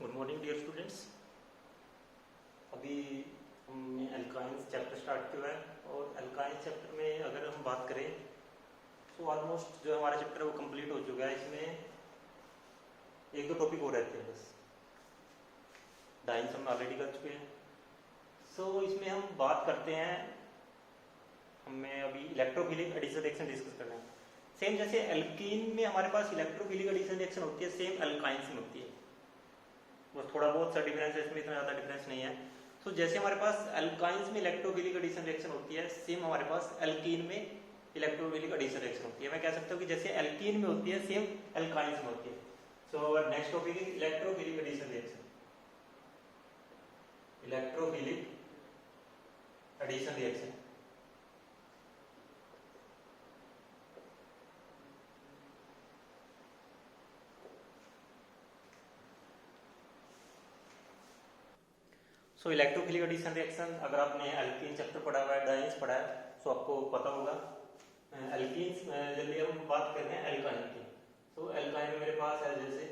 Good morning dear students. अभी हमने alkynes chapter start किया है और एल्काइंस चैप्टर में अगर हम बात करें तो ऑलमोस्ट जो हमारा चैप्टर है वो कंप्लीट हो चुका है। इसमें एक दो टॉपिक और रहते हैं बस। डाइंस हम ऑलरेडी कर चुके हैं। इसमें हम बात करते हैं, हमें अभी इलेक्ट्रोफिलिक एडिशन रिएक्शन डिस्कस करना है। सेम जैसे एल्कीन में हमारे पास इलेक्ट्रोफिलिक एडिशन रिएक्शन होती है, सेम एल्काइंस में होती है। बस थोड़ा बहुत सा डिफरेंस है, इसमें इतना ज़्यादा डिफरेंस नहीं है। जैसे हमारे पास एल्काइंस में इलेक्ट्रोफिलिक एडिशन रिएक्शन होती है, सेम हमारे पास एल्कीन में इलेक्ट्रोफिलिक एडिशन रिएक्शन होती है। मैं कह सकता हूँ कि जैसे एल्कीन में होती है सेम एल्काइंस में होती है। Our next topic is electrophilic addition reaction. Electrophilic addition reaction electrophilic addition reaction, अगर आपने एल्कीन चैप्टर पढ़ा हुआ है, डाइंस पढ़ा है, आपको पता होगा। एल्कीन्स जल्दी हम बात कर रहे हैं एल्काइन की। एल्काइन में मेरे पास है जैसे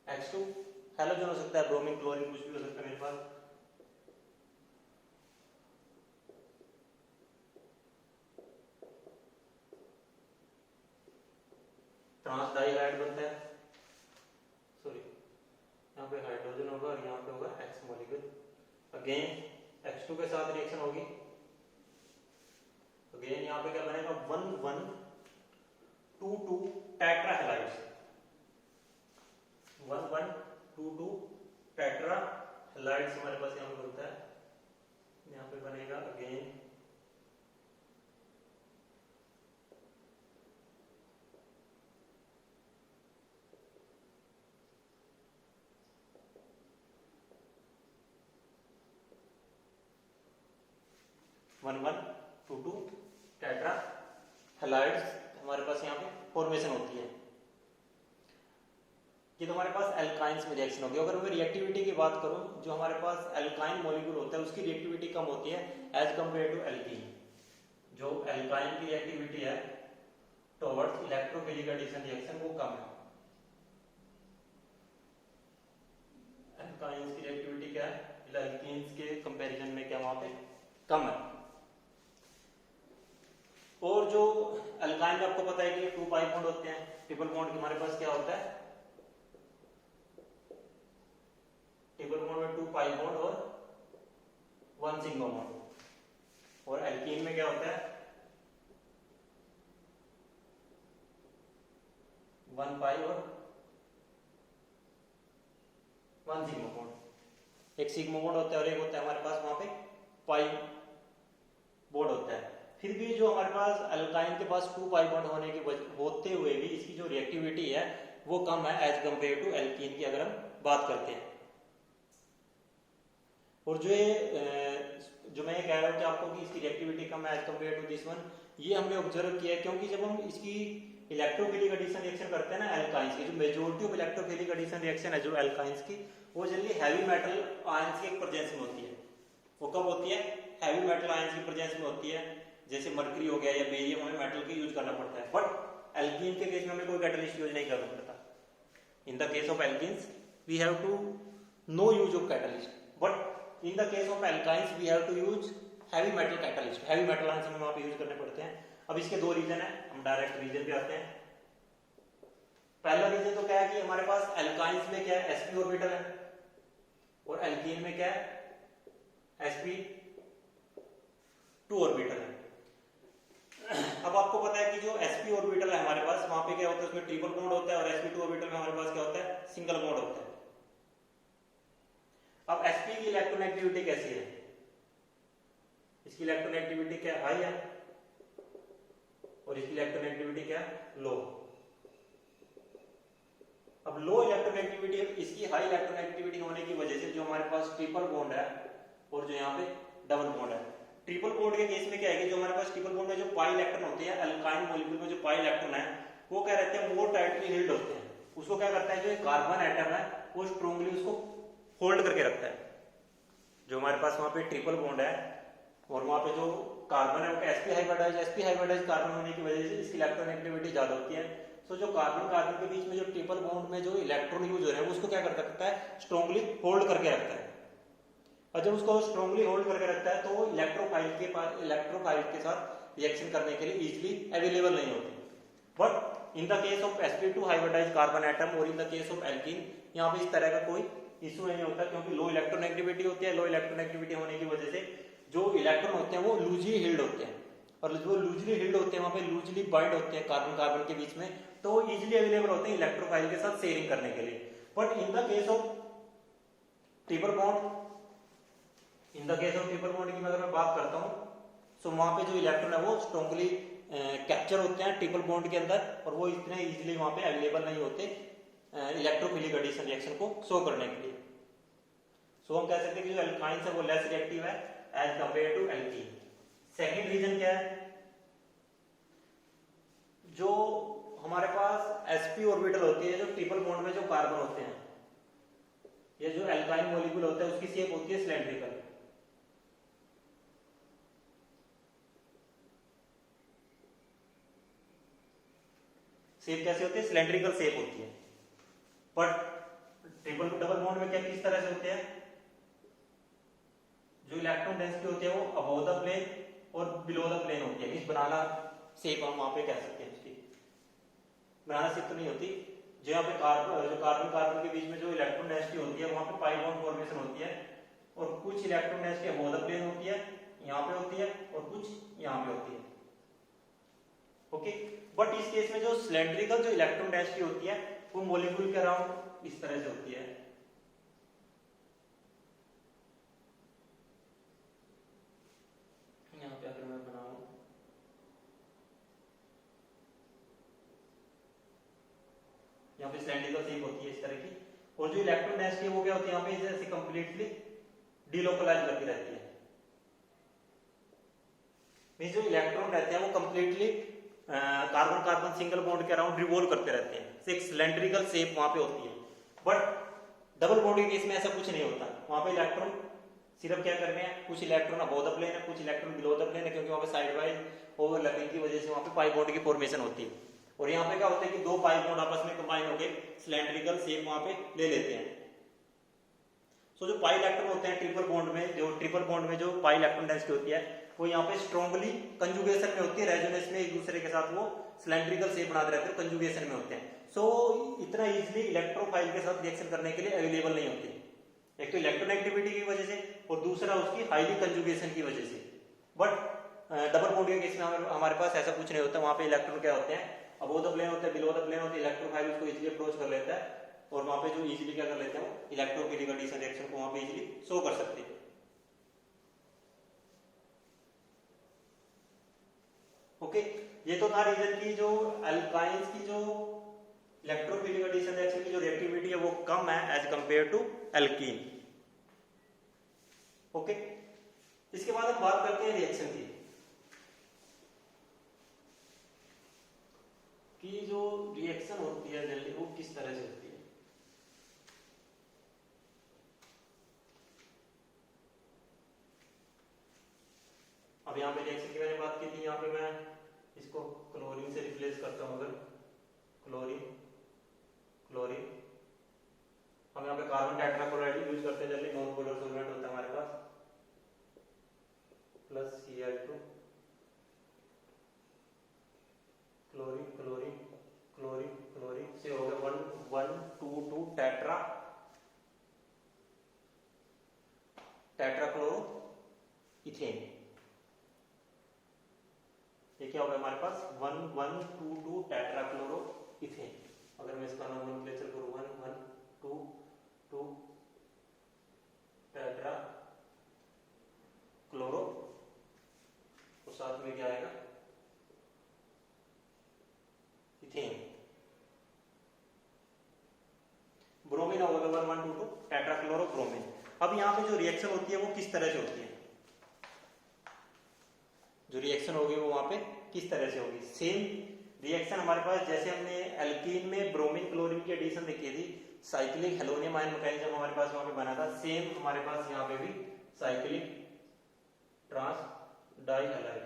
H2 हैलोजन हो सकता है, ब्रोमीन, क्लोरीन, कुछ भी हो सकता है मेरे पास। ट्रांस डाइहाइड बनता है, सॉरी यहाँ पे हाइड्रोजन होगा और यहाँ पे होगा X मॉलिक्यूल। अगेन H2 के साथ रिएक्शन होगी, अगेन यहाँ पे क्या बनेगा 1,1,2,2 टेट्राहैलाइड्स। 1,1,2,2 टेट्राहैलाइड्स हमारे पास यहाँ पे बनता है। यहाँ पे बनेगा अगेन टेट्राहैलाइड्स हमारे पास यहाँ पे फॉर्मेशन होती है। ये तो हमारे पास एल्काइंस में रिएक्शन होगी। अगर मैं रिएक्टिविटी की बात करूं, जो हमारे पास एल्काइन मॉलिक्यूल होता है उसकी रिएक्टिविटी कम होती है एज कंपेयर टू एल्कीन। जो एल्काइन की रिएक्टिविटी है टुवर्ड्स इलेक्ट्रोफिलिक एडिशन रिएक्शन वो कम है। एल्काइंस की रिएक्टिविटी क्या है, एल्कीन्स के कंपैरिजन में क्या वहां पे कम है। और जो एल्काइन में आपको पता है कि 2 पाई बॉन्ड होते हैं, ट्रिपल बॉन्ड के हमारे पास क्या होता है, ट्रिपल बॉन्ड में 2 पाई बॉन्ड और 1 सिग्मा बॉन्ड। और एल्कीन में क्या होता है 1 पाई और 1 सिग्मा बॉन्ड। एक सिग्मा बॉन्ड होता है और एक होता है हमारे पास वहां पे पाई बॉन्ड होता है। फिर भी जो हमारे पास एल्काइन के पास 2 पाई बॉन्ड होने के होते हुए भी इसकी जो रिएक्टिविटी है वो कम है एज कंपेयर टू एल्कीन की अगर हम बात करते हैं। और जो मैं कह रहा हूं कि आपको कि इसकी रिएक्टिविटी कम है as compare to this one, ये हमने ऑब्जर्व किया है क्योंकि जब हम इसकी इलेक्ट्रोफिलिक एडिशन रिएक्शन करते हैं ना एल्काइंस की, जो majority of electrophilic addition reaction है जो एल्काइंस की, वो जनरली हैवी मेटल आयंस की प्रेजेंस में होती है। वो कब होती है, हैवी मेटल आयंस की प्रेजेंस में होती है। जैसे मर्करी हो गया या बेरियम, हमें मेटल के यूज करना पड़ता है। बट एल्कीन के केस में हमें कोई कैटलिस्ट यूज नहीं करना पड़ता। In the case of alkenes we have to no use of catalyst, but in the case of alkynes we have to use heavy metal catalyst. Heavy metal ions हमें वहां पे use करने पड़ते हैं। अब इसके दो रीजन है, हम डायरेक्ट रीजन पे आते हैं। पहला रीजन तो क्या है कि हमारे पास एल्काइंस में क्या है sp ऑर्बिटल है और एल्कीन में क्या है sp2 ऑर्बिटल है। अब आपको पता है कि जो sp ऑर्बिटल है हमारे पास, वहां पे क्या होता है, उसमें ट्रिपल बॉन्ड होता है और sp2 ऑर्बिटल में हमारे पास क्या होता है, सिंगल बॉन्ड होता है। अब sp की इलेक्ट्रोनेगेटिविटी कैसी है, इसकी इलेक्ट्रोनेगेटिविटी क्या हाई है और इसकी इलेक्ट्रोनेगेटिविटी क्या लो। अब लो इलेक्ट्रोनेगेटिविटी, इसकी हाई इलेक्ट्रोनेगेटिविटी होने की वजह से जो हमारे पास ट्रिपल बॉन्ड है और जो यहाँ पे डबल बॉन्ड है, ट्रिपल बॉन्ड के केस में क्या है कि जो हमारे पास ट्रिपल बॉन्ड में जो पाई इलेक्ट्रॉन होते हैं, एल्काइन मॉलिक्यूल में जो पाई इलेक्ट्रॉन है वो क्या रहते हैं, मोर टाइटली हिल्ड होते हैं। उसको क्या करता है, जो कार्बन एटम है वो स्ट्रांगली उसको होल्ड करके रखता है। जो हमारे पास वहां पे ट्रिपल बॉन्ड है और वहां पे जो कार्बन है वो sp हाइब्रिडाइज कार्बन होने की वजह से इसकी इलेक्ट्रोनेगेटिविटी ज्यादा होती है। सो जो कार्बन कार्बन के बीच में जो ट्रिपल बॉन्ड में जो इलेक्ट्रॉन यूज हो रहे हैं उसको क्या करता है, स्ट्रांगली होल्ड करके रखता है। और जब उसको स्ट्रांगली होल्ड करके रखता है तो इलेक्ट्रोफाइल के साथ रिएक्शन करने के लिए इजीली अवेलेबल नहीं होती। But in the case of sp2 hybridized carbon atom और in the case of alkene यहाँ पे इस तरह का कोई इशू नहीं होता, क्योंकि लो इलेक्ट्रोनेगेटिविटी होती है। लो इलेक्ट्रोनेगेटिविटी होने की वजह से जो इलेक्ट्रॉन होते हैं वो लूजली हिल्ड होते हैं, और जो लूजली हिल्ड होते हैं वहां पे लूजली बाइंड होते हैं कार्बन कार्बन के बीच में, तो इजीली अवेलेबल होते हैं इलेक्ट्रोफाइल के साथ शेयरिंग करने के लिए। But in the case of triple bond की मैं अगर मैं बात करता हूँ, सो वहां पे जो इलेक्ट्रॉन है वो स्ट्रांगली कैप्चर होते हैं ट्रिपल बॉन्ड के अंदर, और वो इतने इजीली वहां पे अवेलेबल नहीं होते इलेक्ट्रोफिलिक एडिशन रिएक्शन को शो करने के लिए। सो हम कह सकते हैं कि जो एल्काइंस है वो लेस रिएक्टिव है as compare to alkene. Second reason क्या है, जो हमारे पास sp ऑर्बिटल होती है, जो ट्रिपल बॉन्ड में जो कार्बन होते हैं, ये जो एल्काइन मॉलिक्यूल होता है उसकी शेप होती है सिलेंड्रिकल। शेप कैसे होती है, सिलेंड्रिकल शेप होती है। बट डबल बॉन्ड में क्या किस तरह से होते हैं, जो इलेक्ट्रॉन डेंसिटी होती है वो अबव द प्लेन और बिलो द प्लेन होती है। इस बनाना शेप हम वहां पे कह सकते हैं, उसकी बनाना शेप तो नहीं होती। जो यहाँ पे कार्बन कार्बन के बीच में जो इलेक्ट्रॉन डेंसिटी होती है वहां पे पाई बॉन्ड फॉर्मेशन होती है, और कुछ electron density above the plane होती है, यहाँ पे होती है, और कुछ यहाँ पे होती है। ओके, बट इस केस में जो सिलेंड्रिकल जो इलेक्ट्रॉन डेंसिटी होती है वो मॉलिक्यूल के अराउंड इस तरह से होती है। यहाँ पे अगर मैं बनाऊं, यहाँ पे सिलेंड्रिकल शेप होती है इस तरह की, और जो इलेक्ट्रॉन डेंसिटी वो क्या होती है यहाँ पे जैसे कंप्लीटली डिलोकलाइज करती रहती है। मींस जो इलेक्ट्रॉन रहते हैं वो completely carbon carbon single bond के अराउंड रिवॉल्व करते रहते हैं, एक सिलेंड्रिकल शेप वहां पे होती है। बट डबल बॉन्ड के केस में ऐसा कुछ नहीं होता, वहां पे इलेक्ट्रॉन सिर्फ क्या कर रहे हैं, कुछ इलेक्ट्रॉन अबव द प्लेन है, कुछ इलेक्ट्रॉन बिलो द प्लेन है, क्योंकि वहां पे साइड वाइज ओवरलैपिंग की वजह से वहां पे पाई बॉन्ड की फॉर्मेशन होती है। और यहाँ पे क्या होता है कि दो पाई बॉन्ड आपस में कंबाइन होकर सिलेंड्रिकल शेप वहां पे ले लेते हैं। सो जो पाई इलेक्ट्रॉन होते हैं ट्रिपल बॉन्ड में जो पाई इलेक्ट्रॉन डेंसिटी होती है वो यहाँ पे स्ट्रांगली कंजुगेशन में होती है, रेजोनेंस में एक दूसरे के साथ वो सिलेंड्रिकल शेप बनाते रहते हैं, कंजुगेशन में होते हैं। सो इतना इजीली इलेक्ट्रोफाइल के साथ रिएक्शन करने के लिए अवेलेबल नहीं होती, एक तो इलेक्ट्रोनेगेटिविटी की वजह से और दूसरा उसकी हाईली कंजुगेशन की वजह से। बट डबल बॉन्ड के केस में हमारे पास ऐसा कुछ नहीं होता, वहां पे इलेक्ट्रॉन क्या होते हैं, अबव द प्लेन होते हैं, बिलो द प्लेन होते हैं, इलेक्ट्रोफाइल उसको इजीली अप्रोच कर लेता है, और वहां पे जो इजीली क्या कर लेते हैं वो इलेक्ट्रोफिलिक एडिशन रिएक्शन को वहां पे इजीली शो कर सकते हैं। ओके, ये तो था रीजन की जो अल्काइंस की जो इलेक्ट्रोफिलिक एडिशन रिएक्शन की जो रिएक्टिविटी है वो कम है as compare to alkene. Okay, इसके बाद हम बात करते हैं रिएक्शन की कि जो रिएक्शन होती है जनरली वो किस तरह से होती है। अब यहाँ पे रिएक्शन की मैंने बात की थी, यहाँ पे मैं इसको क्लोरीन से रिप्लेस करता हूँ, अगर क्लोरीन हम यहाँ पे कार्बन टेट्राक्लोराइड यूज करते हैं, जनरली नॉन पोलर सॉल्वेंट होता है हमारे पास, प्लस Cl2 क्लोरीन से हो गया 1,2,2 टेट्राक्लोरो इथेन। ये क्या होगा हमारे पास 1,1,2,2 टेट्राक्लोरो इथेन। अगर मैं इसका नोमेनक्लेचर करूं 1,1,2,2 टेट्रा क्लोरो, और साथ में क्या आएगा इथेन। ब्रोमीन होगा 1,1,2,2 टेट्राक्लोरो ब्रोमीन। अब यहाँ पे जो रिएक्शन होती है वो किस तरह से होती है, जो रिएक्शन होगी वो वहां पे किस तरह से होगी। सेम रिएक्शन हमारे पास जैसे हमने एल्कीन में ब्रोमीन क्लोरीन की एडिशन देखी थी, साइक्लिक हेलोनियम आयन मैकेनिज्म हमारे पास वहां पे बना था, सेम हमारे पास यहाँ पे भी साइक्लिक ट्रांस डाइहैलाइड,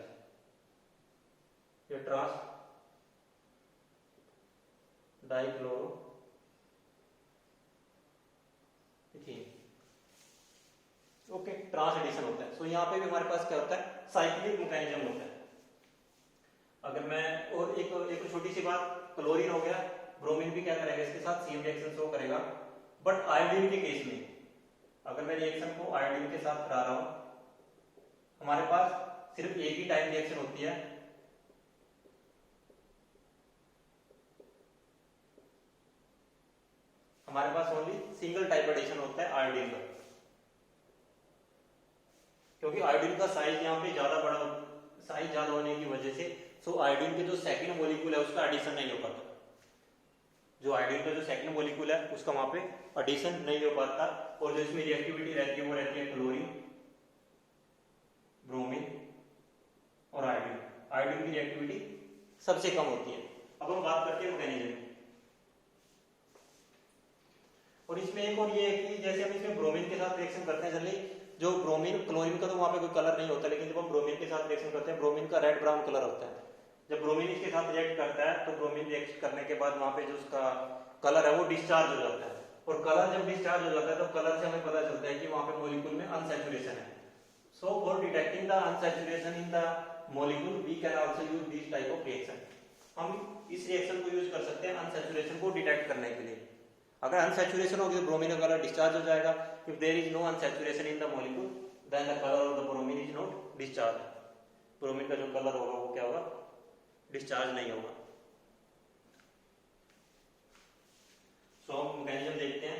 ये trans dichloro ethene. Okay, trans addition होता है। सो यहाँ पे भी हमारे पास क्या होता है, साइक्लिक मैकेनिज्म होता है। अगर मैं और एक छोटी सी बात, क्लोरीन हो गया, ब्रोमीन भी क्या करेगा इसके साथ सेम रिएक्शन शो करेगा। बट आयोडीन के केस में अगर मैं रिएक्शन को आयोडीन के साथ करा रहा हूं, हमारे पास सिर्फ एक ही टाइप रिएक्शन होती है, हमारे पास ओनली सिंगल टाइप एडिशन होता है आयोडीन का, क्योंकि आयोडीन का साइज यहाँ पे ज्यादा बड़ा, साइज ज्यादा होने की वजह से सो आयोडीन के जो सेकंड मॉलिक्यूल है उसका एडिशन नहीं हो पाता। जो आयोडीन का जो सेकंड मॉलिक्यूल है उसका वहां पे एडिशन नहीं हो पाता, और जो इसमें रिएक्टिविटी रहती है वो रहती है क्लोरीन, ब्रोमीन और आयोडीन। आयोडीन की रिएक्टिविटी सबसे कम होती है। अब हम बात करते हैं मैकेनिज्म की। और इसमें एक और ये है कि जैसे हम इसमें ब्रोमीन के साथ रिएक्शन करते हैं, जनरली जो ब्रोमीन, क्लोरीन का तो वहां पे कोई कलर नहीं होता, लेकिन जब हम ब्रोमीन के साथ रिएक्शन करते हैं, ब्रोमीन का रेड ब्राउन कलर होता है। जब ब्रोमीन इसके साथ रिएक्ट करता है तो ब्रोमीन रिएक्ट करने के बाद वहां पे जो उसका कलर है वो डिस्चार्ज हो जाता है, और कलर जब डिस्चार्ज हो जाता है तो कलर से हमें पता चलता है कि वहां पे मॉलिक्यूल में अनसैचुरेशन है। So for detecting the unsaturation in the molecule we can also use this type of reaction. हम इस रिएक्शन को यूज कर सकते हैं अनसैचुरेशन को डिटेक्ट करने के लिए। अगर अनसैचुरेशन होगी तो ब्रोमीन का कलर डिस्चार्ज हो जाएगा। If there is no unsaturation in the molecule then the colour of the bromine is not discharge. Bromine का जो कलर होगा वो क्या होगा, डिस्चार्ज नहीं होगा। सो हम मैकेनिज्म देखते हैं।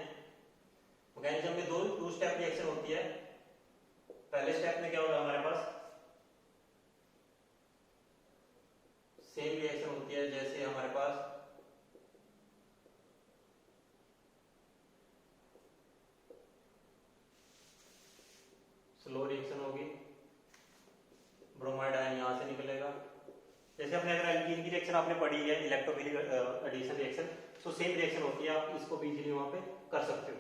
मैकेनिज्म में टू स्टेप रिएक्शन होती है। पहले स्टेप में क्या होगा, हमारे पास सेम रिएक्शन होती है जैसे हमारे पास स्लो रिएक्शन होगी, ब्रोमाइड आयन यहां से निकलेगा। जैसे अपने अगर एल्कीन की रिएक्शन आपने पढ़ी है, इलेक्ट्रोफिलिक एडिशन रिएक्शन, तो सेम रिएक्शन होती है, आप इसको भी इजीली वहां पे कर सकते हो।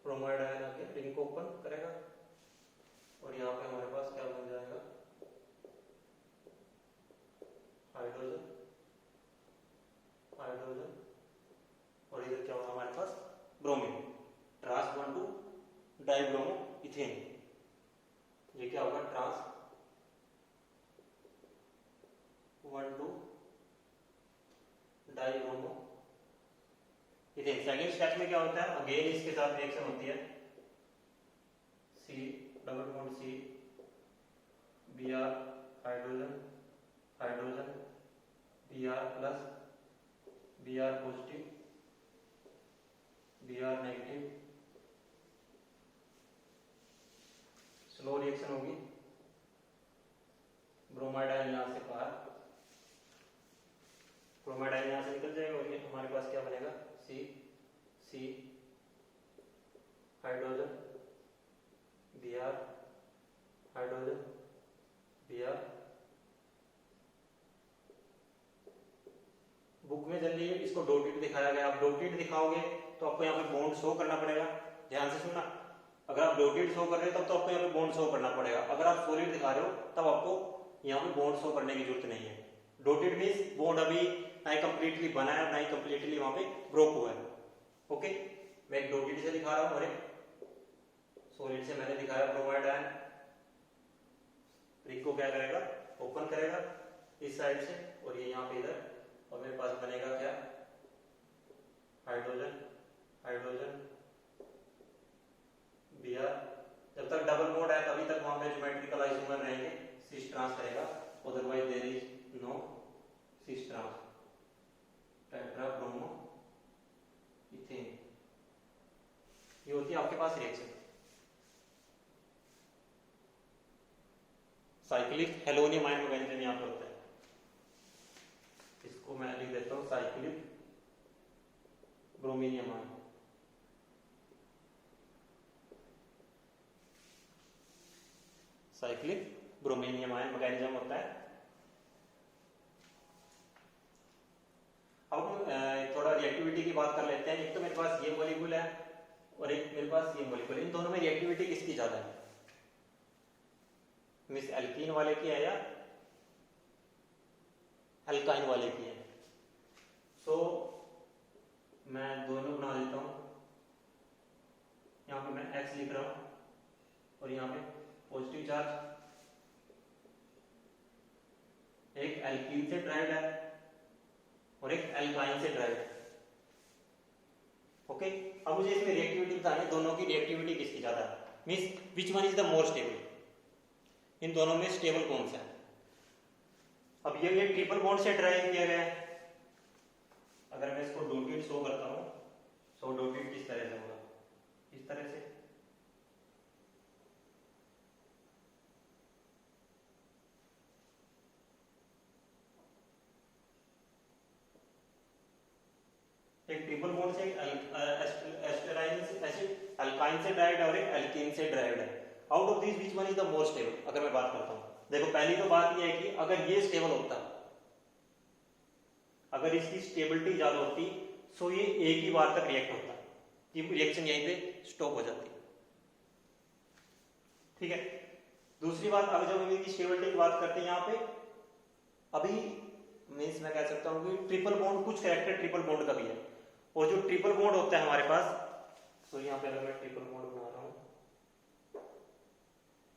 ब्रोमाइड आयन आके रिंग को ओपन करेगा और यहाँ पे हमारे पास क्या बन जाएगा, हाइड्रोजन, हाइड्रोजन, और इधर क्या होगा हमारे पास ब्रोमीन, ट्रांस 1,2 डाइब्रोमो इथेन। ये क्या होगा, trans 1,2 dibromo ethane. Second step में क्या होता है, अगेन इसके साथ रिएक्शन होती है, C double bond C, B R hydrogen, hydrogen, B R plus, B R positive, B R negative. Slow reaction होगी, ब्रोमाइड आयन यहां से बाहर, ब्रोमाइड आयन यहां से निकल जाएगा और ये हमारे पास क्या बनेगा, C C hydrogen, B R hydrogen, B R. Book में जनरली इसको डॉटेड दिखाया गया, आप डॉटेड दिखाओगे तो आपको यहाँ पे बॉन्ड शो करना पड़ेगा। ध्यान से सुनना, अगर आप डॉटेड शो कर रहे हो तब तो आपको यहाँ पे बॉन्ड शो करना पड़ेगा। अगर आप सॉलिड दिखा रहे हो तब आपको यहाँ पे बॉन्ड शो करने की जरूरत नहीं है। डॉटेड मींस बॉन्ड अभी ना ही कंप्लीटली बना है ना ही कंप्लीटली वहां पे ब्रोक हुआ है। ओके, मैं एक डॉटेड से दिखा रहा हूँ और एक सॉलिड से मैंने दिखाया। ब्रोमाइड आयन रिंग को क्या करेगा, ओपन करेगा इस साइड से और ये यहाँ पे इधर, और मेरे पास बनेगा क्या, हाइड्रोजन, हाइड्रोजन, बी आर। जब तक डबल बॉन्ड है तभी तक वहां पे ज्योमेट्रिकल आइसोमर रहेंगे, सिस ट्रांस रहेगा, otherwise there is no cis trans. Tetra bromo ethane, ये होती है आपके पास reaction. Cyclic halonium ion mechanism यहाँ पे होता है, इसको मैं लिख देता हूं cyclic bromonium ion. Cyclic bromonium ion mechanism होता है। अब हम थोड़ा रिएक्टिविटी की बात कर लेते हैं। एक तो मेरे पास ये मॉलिक्यूल है और एक मेरे पास पास ये मॉलिक्यूल, इन दोनों में रिएक्टिविटी किसकी ज्यादा है? मिस एल्कीन वाले की है या अल्काइन वाले की है? सो मैं दोनों बना देता हूं, यहां पे मैं X लिख रहा हूं और यहां पे पॉजिटिव चार्ज, एक एल्कीन से ड्राइव्ड है और एक एल्काइन से ड्राइव्ड है। ओके, अब मुझे इसमें रिएक्टिविटी बतानी है, दोनों की रिएक्टिविटी किसकी ज्यादा है, means which one is the more stable, इन दोनों में स्टेबल कौन सा है। अब ये ट्रिपल बॉन्ड से ड्राइव किया गया है, अगर मैं इसको डॉटेड शो करता हूं, सो डॉटेड किस तरह से होगा, इस तरह से। एक ट्रिपल बॉन्ड से अल्काइन से ड्राइव्ड और एक एल्कीन से ड्राइव्ड है। Out of this which one is the more stable, अगर मैं बात करता हूं, देखो पहली तो बात यह है कि अगर ये स्टेबल होता, अगर इसकी स्टेबिलिटी ज्यादा होती, सो ये एक ही बार तक रिएक्ट होता, कि रिएक्शन यहीं पे स्टॉप हो जाती। ठीक है, दूसरी बात, अगर जब हम इनकी स्टेबिलिटी की बात करते हैं यहां पे, अभी मीन्स मैं कह सकता हूं कि ट्रिपल बॉन्ड, कुछ कैरेक्टर ट्रिपल बॉन्ड का भी है, और जो ट्रिपल बॉन्ड होता है हमारे पास, तो यहां पे अगर मैं ट्रिपल बॉन्ड बना रहा हूं,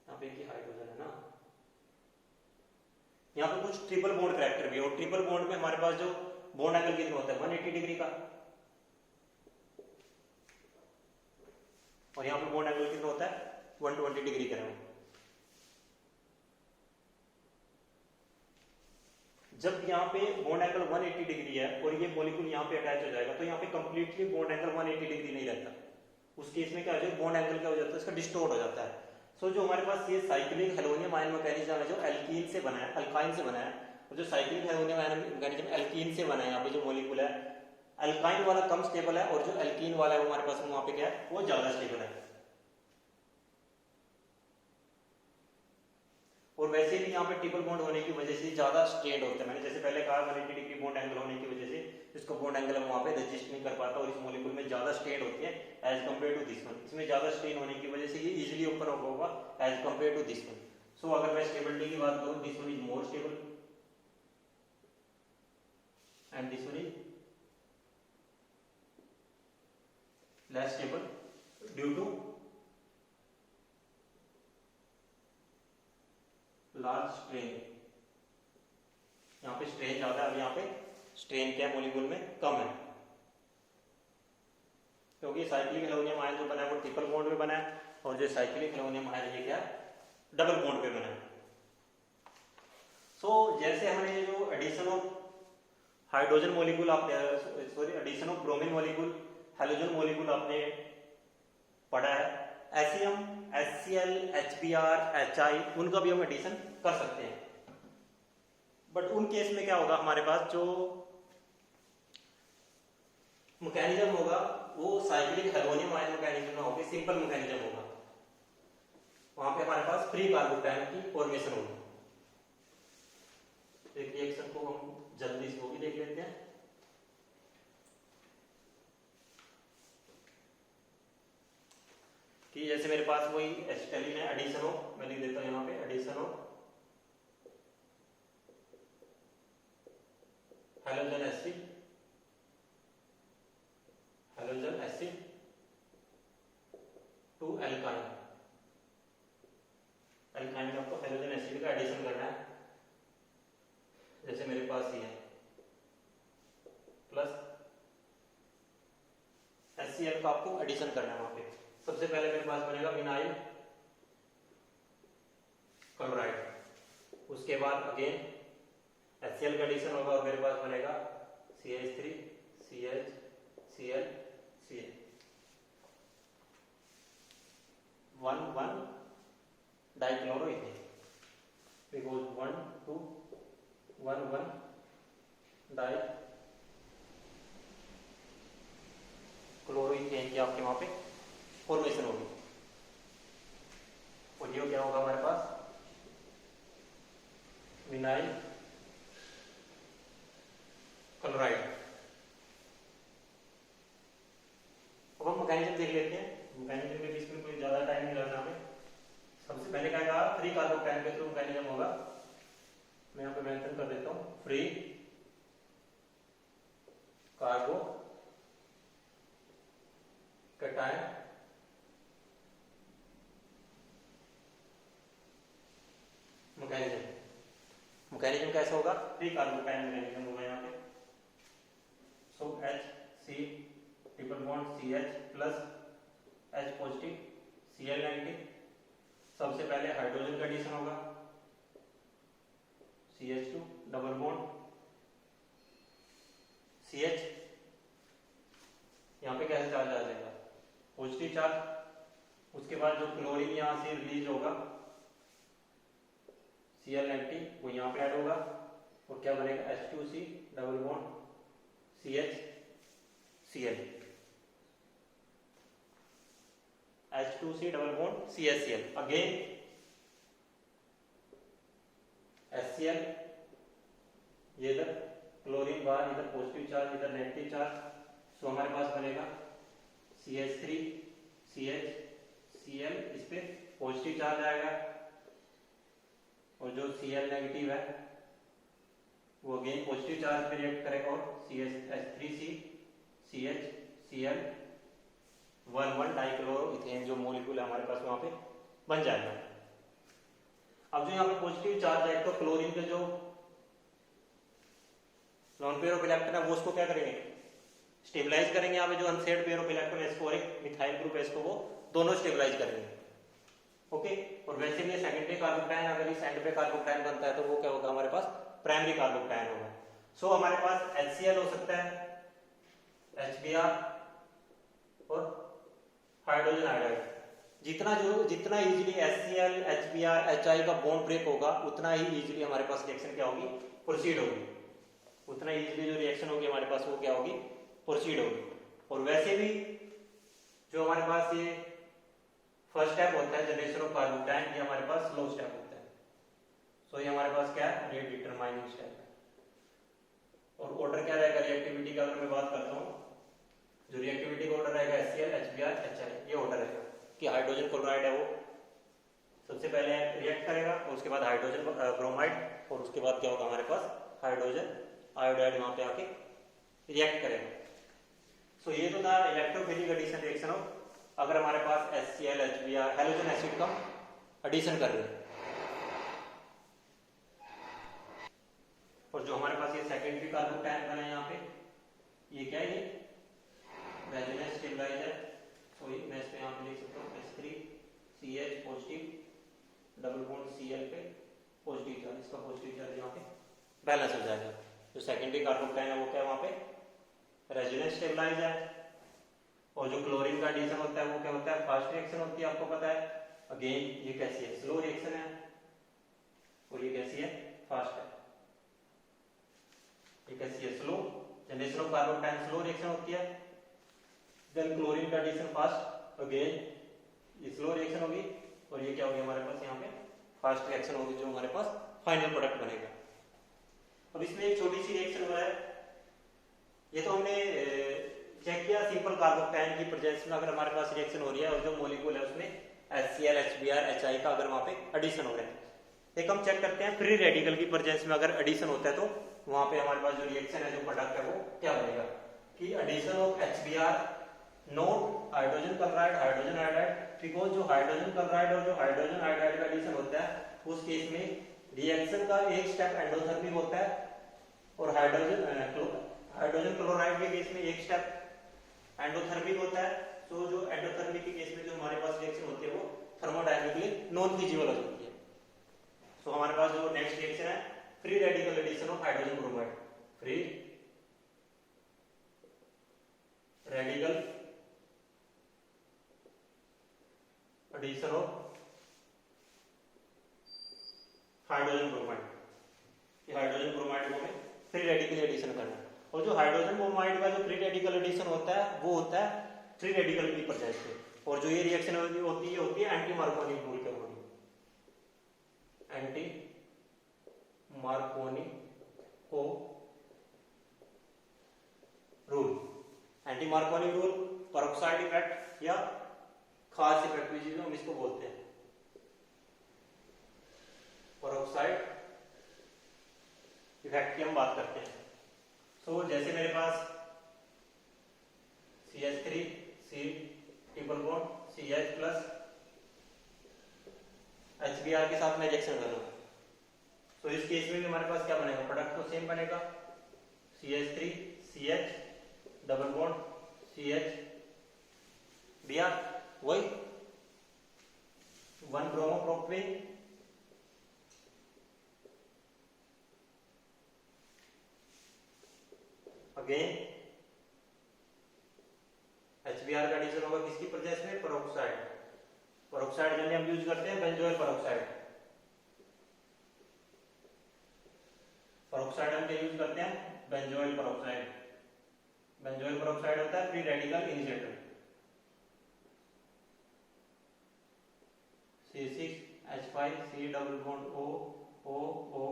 यहां पे की हाइड्रोजन है ना, यहां पे कुछ ट्रिपल बॉन्ड कैरेक्टर भी है, और ट्रिपल बॉन्ड में हमारे पास जो बॉन्ड एंगल कितना होता है 180 डिग्री का, और यहां पे बॉन्ड एंगल कितना होता है 120 डिग्री का। जब यहाँ पे बॉन्ड एंगल 180 डिग्री है और ये मॉलिक्यूल यहाँ पे अटैच हो जाएगा, तो यहाँ पे कंप्लीटली बॉन्ड एंगल 180 डिग्री नहीं रहता, उस केस में क्या हो जाए, बॉन्ड एंगल क्या हो जाता है, इसका डिस्टोर्ट हो जाता है। सो जो हमारे पास ये साइक्लिक हेलोनियम आयन मैकेनिज्म है, जो एल्कीन से बना है, अल्काइन से बना है, और जो cyclic halonium ion mechanism alkene से बना है, यहाँ पे जो मॉलिक्यूल है अल्काइन वाला कम स्टेबल है, और जो एल्कीन वाला है वो हमारे पास वहां पे क्या है, वो ज्यादा स्टेबल है। और वैसे भी यहाँ पे ट्रिपल बॉन्ड होने की वजह से ज्यादा स्ट्रेन होता है, मैंने जैसे पहले कहा 180 डिग्री बॉन्ड एंगल होने की वजह से इसको बॉन्ड एंगल हम वहां पे रजिस्ट नहीं कर पाता, और इस मॉलिक्यूल में ज्यादा स्ट्रेन होती है as compare to this one, इसमें ज्यादा स्ट्रेन होने की वजह से ये इजिली ऊपर होगा as compare to this one. So अगर मैं स्टेबिलिटी की बात करूं, this one is more stable and this one is less stable due to large strain. यहाँ पे स्ट्रेन ज्यादा है, यहाँ पे स्ट्रेन क्या मॉलिक्यूल में कम है, क्योंकि साइक्लिक हेलोनियम आयन जो बना है वो ट्रिपल बॉन्ड पे बना है, और जो साइक्लिक हेलोनियम आयन ये क्या डबल बॉन्ड पे बना है। सो जैसे हमने ये जो एडिशन ऑफ हाइड्रोजन मॉलिक्यूल आपने, sorry addition of bromine molecule, halogen molecule आपने पढ़ा है, ऐसे हम HCl, HBr, HI उनका भी हम एडिशन कर सकते हैं, बट उन केस में क्या होगा, हमारे पास जो मैकेनिज्म होगा वो साइक्लिक हेलोनियम आयन मैकेनिज्म ना होगी, सिंपल मैकेनिज्म होगा, वहां पे हमारे पास फ्री कार्बोकैटायन की फॉर्मेशन होगी। एक रिएक्शन को हम जल्दी से वो भी देख लेते हैं। कि जैसे मेरे पास वही एसिटाइलिन है, एडिशन हो, मैं लिख देता हूं यहाँ पे एडिशन हो halogen acid, halogen acid to alkyne, alkyne में आपको हेलोजन एसिड का एडिशन करना है, जैसे मेरे पास ये है प्लस HCl का आपको एडिशन करना है वहां पे। सबसे पहले मेरे पास बनेगा विनाइल क्लोराइड, उसके बाद अगेन HCl का एडिशन होगा और मेरे पास बनेगा CH3 CH Cl Cl 1 dichloroethane, because 1 2 1 1 di chloroethane की आपके वहां पे फॉर्मेशन होगी, और ये क्या होगा हमारे पास विनाइल क्लोराइड। अब हम मैकेनिज्म देख लेते हैं, मैकेनिज्म के बीच में कोई ज्यादा टाइम नहीं लगना हमें। सबसे पहले क्या कहा, फ्री कार्बोकैटायन के थ्रू मैकेनिज्म होगा। मैं यहाँ पे मेंशन कर देता हूँ, फ्री कार्बोकैटायन मैकेनिज्म। मैकेनिज्म कैसे होगा, फ्री कार्बोकैटायन मैकेनिज्म होगा यहाँ पे। सो H C triple bond CH plus H positive Cl negative. सबसे पहले हाइड्रोजन का एडिशन होगा, CH2 डबल बॉन्ड CH, यहाँ पे कैसे चार्ज आ जाएगा, पॉजिटिव चार्ज। उसके बाद जो क्लोरीन यहाँ से रिलीज होगा Cl नेगेटिव, वो यहाँ पे ऐड होगा और क्या बनेगा, H2C double bond CH Cl, H2C double bond CHCl। Again HCl, ये इधर क्लोरीन बाहर, इधर पॉजिटिव चार्ज, इधर नेगेटिव चार्ज। सो हमारे पास बनेगा CH3 CH Cl, इस पे पॉजिटिव चार्ज आएगा और जो Cl नेगेटिव है वो अगेन पॉजिटिव चार्ज पे रिएक्ट करेगा और H3C CH Cl 1,1 डाइक्लोरोइथेन जो मॉलिक्यूल है हमारे पास वहां पे बन जाएगा। अब जो यहाँ पे पॉजिटिव चार्ज है तो क्लोरीन के जो नॉन पेयर ऑफ इलेक्ट्रॉन है वो उसको क्या करेंगे, स्टेबलाइज करेंगे। यहाँ पे जो अनसेड पेयर ऑफ इलेक्ट्रॉन है इसको और एक मिथाइल ग्रुप है इसको, वो दोनों स्टेबलाइज करेंगे। ओके, और वैसे भी सेकेंडरी कार्बोकैटायन, अगर इस एंड पे कार्बोकैटायन बनता है तो वो क्या होगा, हमारे पास प्राइमरी कार्बोकैटायन होगा। सो हमारे पास HCl हो सकता है, HBr और हाइड्रोजन आयोडाइड। जितना इजीली HCl HBr HI का बॉन्ड ब्रेक होगा उतना ही इजीली हमारे पास रिएक्शन क्या होगी, प्रोसीड होगी। उतना इजीली जो रिएक्शन होगी हमारे पास वो क्या होगी, प्रोसीड होगी। और वैसे भी जो हमारे पास ये फर्स्ट स्टेप होता है जनरेशन ऑफ कार्बोकैटायन, ये हमारे पास स्लो स्टेप होता है। सो ये हमारे पास क्या है, रेट डिटरमाइनिंग स्टेप है। और ऑर्डर क्या रहेगा रिएक्टिविटी का, अगर मैं बात करता हूँ, जो रिएक्टिविटी का ऑर्डर रहेगा HCl HBr HI, ये ऑर्डर रहेगा कि हाइड्रोजन क्लोराइड है वो सबसे पहले रिएक्ट करेगा और उसके बाद हाइड्रोजन ब्रोमाइड और उसके बाद क्या होगा, हमारे पास हाइड्रोजन आयोडाइड वहां पे आके रिएक्ट करेगा। सो ये तो था इलेक्ट्रोफिलिक एडिशन रिएक्शन ऑफ, अगर हमारे पास HCl HBr हैलोजन एसिड का एडिशन कर रहे हैं। और जो हमारे पास ये सेकेंडरी कार्बोकैटायन बना है यहाँ पे, ये क्या है, ये रेजोनेंस स्टेबलाइजर। तो मैं इस पे यहाँ पे लिख सकता हूँ H3CH positive double bond Cl पे पॉजिटिव चार्ज, इसका पॉजिटिव चार्ज यहाँ पे बैलेंस हो जाएगा। जो सेकेंडरी कार्बोकैटायन है वो क्या है, वहाँ पे रेजोनेंस स्टेबलाइजर है। और जो क्लोरीन का एडिशन होता है वो क्या होता है, फास्ट रिएक्शन होती है, आपको पता है। अगेन ये कैसी है, स्लो रिएक्शन है और ये कैसी है, फास्ट है। ये कैसी है, slow. Generation of carbocation slow reaction होती है, देन क्लोरीन का एडिशन फास्ट, अगेन ये स्लो रिएक्शन होगी और ये क्या होगी, हमारे पास यहाँ पे फास्ट रिएक्शन होगी, जो हमारे पास फाइनल प्रोडक्ट बनेगा। अब इसमें एक छोटी सी रिएक्शन हुआ है, ये तो हमने चेक किया सिंपल कार्बोकैटायन की प्रेजेंस में अगर हमारे पास रिएक्शन हो रही है और जो मॉलिक्यूल है उसमें HCl HBr HI का अगर वहां पे एडिशन हो रहा है। एक हम चेक करते हैं फ्री रेडिकल की प्रेजेंस में अगर एडिशन होता है तो वहां पे हमारे पास जो रिएक्शन है, जो प्रोडक्ट है वो क्या बनेगा, कि addition of HBr not hydrogen chloride hydrogen iodide, because जो हाइड्रोजन क्लोराइड और जो हाइड्रोजन आयोडाइड का एडिशन होता है उस केस में रिएक्शन का एक स्टेप एंडोथर्मिक होता है और हाइड्रोजन क्लोराइड के केस में एक स्टेप एंडोथर्मिक होता है। तो जो एंडोथर्मिक के केस में जो हमारे पास रिएक्शन होती है वो थर्मोडायनामिकली नॉन फिजिबल हो जाती है। सो हमारे पास जो नेक्स्ट रिएक्शन है free radical addition of hydrogen bromide, free radical addition of hydrogen bromide. ये हाइड्रोजन ब्रोमाइड को हमें फ्री रेडिकल एडिशन करना है और जो हाइड्रोजन ब्रोमाइड का जो फ्री रेडिकल एडिशन होता है वो होता है फ्री रेडिकल की प्रेजेंस में। और जो ये रिएक्शन होती है एंटी मार्कोनी रूल के अकॉर्डिंग, एंटी मार्कोनी को rule, anti Markovnikov rule, peroxide effect या इसको बोलते हैं पेरोक्साइड इफेक्ट की हम बात करते हैं। सो जैसे मेरे पास CH3 C triple bond CH plus HBr के साथ मैं रिएक्शन कर रहा हूँ, तो इस केस में भी हमारे पास क्या बनेगा, प्रोडक्ट तो सेम बनेगा, CH3 CH double bond CH Br, वही 1 ब्रोमो प्रोपेन अगेन HBr का एडिशन होगा किसकी प्रेजेंस में, पेरोक्साइड। पेरोक्साइड जनरली हम यूज करते हैं बेंजोइल पेरोक्साइड। पेरोक्साइड हम क्या यूज करते हैं, बेंजोइल पेरोक्साइड। बेंजोइल पेरोक्साइड होता है free radical initiator. C6H5 C double bond O O O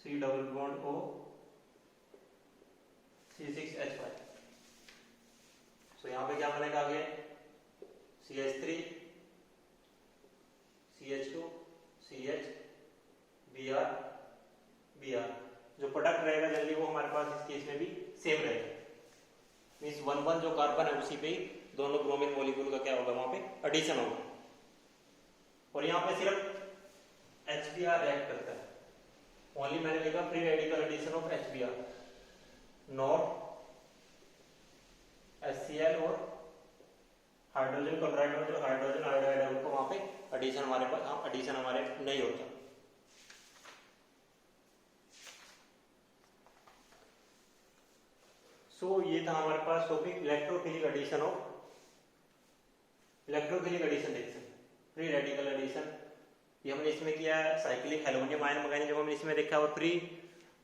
C double bond O C6H5। तो यहाँ पे क्या बनेगा आगे, CH3 CH2 CH Br Br। जो प्रोडक्ट रहेगा जनरली वो हमारे पास इस केस में भी सेम रहेगा, मीन्स 1 जो कार्बन है उसी पे ही दोनों ब्रोमीन मॉलिक्यूल का क्या होगा, वहां पे एडिशन होगा। और यहाँ पे सिर्फ HBr रिएक्ट करता है, ओनली मैंने लिखा free radical addition of HBr, not HCl और हाइड्रोजन क्लोराइड और जो हाइड्रोजन आयोडाइड है उनको वहां पे एडिशन हमारे पास एडिशन हमारे नहीं होता। सो ये था हमारे पास topic electrophilic addition of electrophilic addition reaction, free radical addition. ये हमने इसमें किया है साइक्लिक हेलोनियम आयन मैकेनिज्म हमने इसमें देखा, और फ्री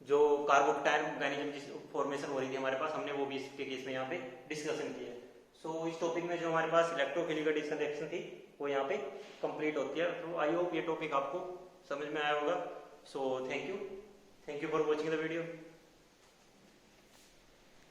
जो कार्बोकटायन मैकेनिज्म जिस फॉर्मेशन हो रही थी हमारे पास, हमने वो भी इसके केस में यहाँ पे डिस्कशन किया है। सो इस टॉपिक में जो हमारे पास इलेक्ट्रोफिलिक एडिशन रिएक्शन थी वो यहाँ पे कंप्लीट होती है। तो आई होप ये टॉपिक आपको समझ में आया होगा। So thank you for watching the video.